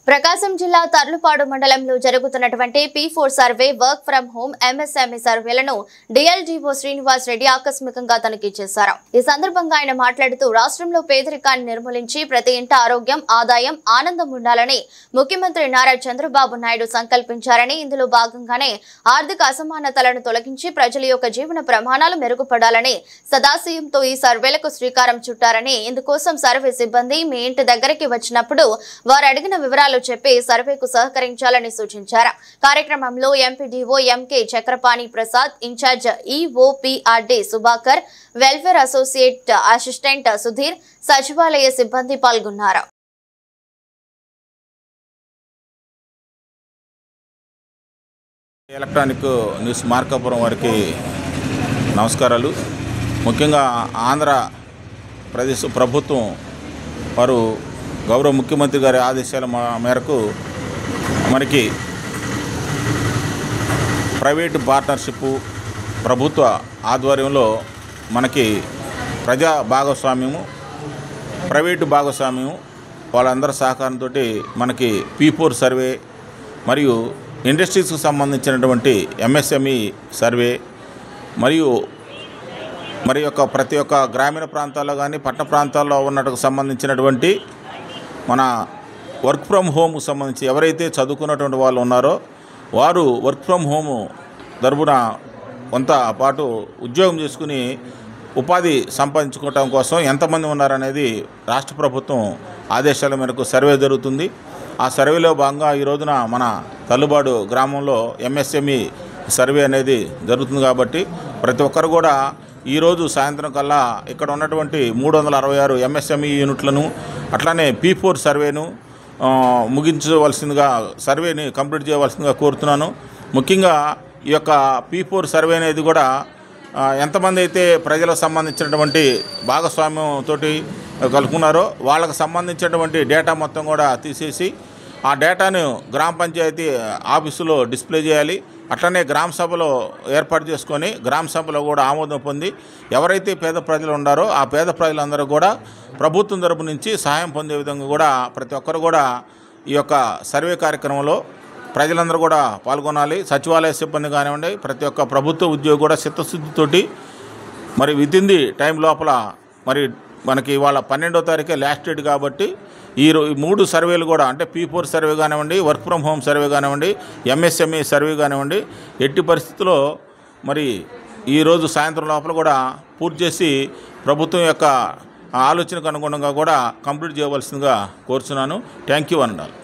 ప్రకాశం జిల్లా తర్లుపాడు మండలంలో జరుగుతున్నటువంటి P4 survey work from home MSME సర్వేలను DLGO Srinivas Reddy ఆకస్మికంగా తనిఖీ చేశారు. ఈ సందర్భంగా ఆయన మాట్లాడుతూ రాష్ట్రంలో పేదరికాన్ని నిర్మూలించి ప్రతి ఇంట ఆరోగ్యం, ఆదాయం, ఆనందం ఉండాలని ముఖ్యమంత్రి నారా చంద్రబాబు నాయుడు సంకల్పించారని, ఇందులో భాగంగానే ఆర్థిక అసమానతలను తొలగించి ప్రజల యొక్క జీవన ప్రమాణాలు మెరుగుపడాలని సదాశయంతో ఈ సర్వేలకు శ్రీకారం చుట్టారని, ఇందుకోసం సర్వే సిబ్బంది మీ ఇంటి దగ్గరికి వచ్చినప్పుడు వారు అడిగిన వివరాలు చెప్పి సర్వేకు సహకరించాలని సూచించారు. కార్యక్రమంలో MPDO MK Chakrapani Prasad, in-charge EOPRD Subhakar, welfare associate assistant Sudheer, సచివాలయ సిబ్బంది పాల్గొన్నారు. ఎలక్ట్రానిక్ న్యూస్ మార్కాపురం వారికి నమస్కారాలు. ముఖ్యంగా ఆంధ్రప్రదేశ్ ప్రభుత్వం వారు గౌరవ ముఖ్యమంత్రి గారి ఆదేశాల మేరకు మనకి ప్రైవేటు పార్ట్నర్షిప్ ప్రభుత్వ ఆధ్వర్యంలో మనకి ప్రజా భాగస్వామ్యము, ప్రైవేటు భాగస్వామ్యము వాళ్ళందరి సహకారంతో మనకి P4 సర్వే మరియు ఇండస్ట్రీస్కి సంబంధించినటువంటి MSME సర్వే మరియు ప్రతి ఒక్క గ్రామీణ ప్రాంతాల్లో కానీ పట్టణ ప్రాంతాల్లో ఉన్నట్టుకు సంబంధించినటువంటి మన వర్క్ ఫ్రమ్ హోమ్కు సంబంధించి ఎవరైతే చదువుకున్నటువంటి వాళ్ళు ఉన్నారో వారు వర్క్ ఫ్రమ్ హోమ్ తరపున కొంత పాటు ఉద్యోగం చేసుకుని ఉపాధి సంపాదించుకోవటం కోసం ఎంతమంది ఉన్నారనేది రాష్ట్ర ప్రభుత్వం ఆదేశాల మేరకు సర్వే జరుగుతుంది. ఆ సర్వేలో భాగంగా ఈ రోజున మన తల్లుబాడు గ్రామంలో MSME సర్వే అనేది జరుగుతుంది. కాబట్టి ప్రతి ఒక్కరు కూడా ఈరోజు సాయంత్రం కల్లా ఇక్కడ ఉన్నటువంటి 366 MSME యూనిట్లను అట్లానే P4 సర్వేను ముగించవలసిందిగా, సర్వేని కంప్లీట్ చేయవలసిందిగా కోరుతున్నాను. ముఖ్యంగా ఈ యొక్క P4 సర్వే అనేది కూడా ఎంతమంది అయితే ప్రజలకు సంబంధించినటువంటి భాగస్వామ్యంతో కలుపుకున్నారో వాళ్ళకు సంబంధించినటువంటి డేటా మొత్తం కూడా తీసేసి ఆ డేటాను గ్రామ పంచాయతీ ఆఫీసులో డిస్ప్లే చేయాలి. అట్లనే గ్రామ సభలో ఏర్పాటు చేసుకొని గ్రామ సభలో కూడా ఆమోదం పొంది ఎవరైతే పేద ప్రజలు ఉన్నారో ఆ పేద ప్రజలందరూ కూడా ప్రభుత్వం తరపు నుంచి సహాయం పొందే విధంగా కూడా ప్రతి ఒక్కరు కూడా ఈ యొక్క సర్వే కార్యక్రమంలో ప్రజలందరూ కూడా పాల్గొనాలి. సచివాలయ సిబ్బంది కానివ్వండి, ప్రతి ఒక్క ప్రభుత్వ ఉద్యోగి కూడా చిత్తశుద్ధితోటి మరి వితిన్ ది టైం లోపల మరి మనకి ఇవాళ 12వ తారీఖే లాస్ట్ డేట్ కాబట్టి ఈ 3 సర్వేలు కూడా అంటే P4 సర్వే కానివ్వండి, వర్క్ ఫ్రమ్ హోమ్ సర్వే కానివ్వండి, MSME సర్వే కానివ్వండి, ఎట్టి పరిస్థితుల్లో మరి ఈరోజు సాయంత్రం లోపల కూడా పూర్తి చేసి ప్రభుత్వం యొక్క ఆలోచనకు అనుగుణంగా కూడా కంప్లీట్ చేయవలసిందిగా కోరుచున్నాను. థ్యాంక్ యూ అన్నారు.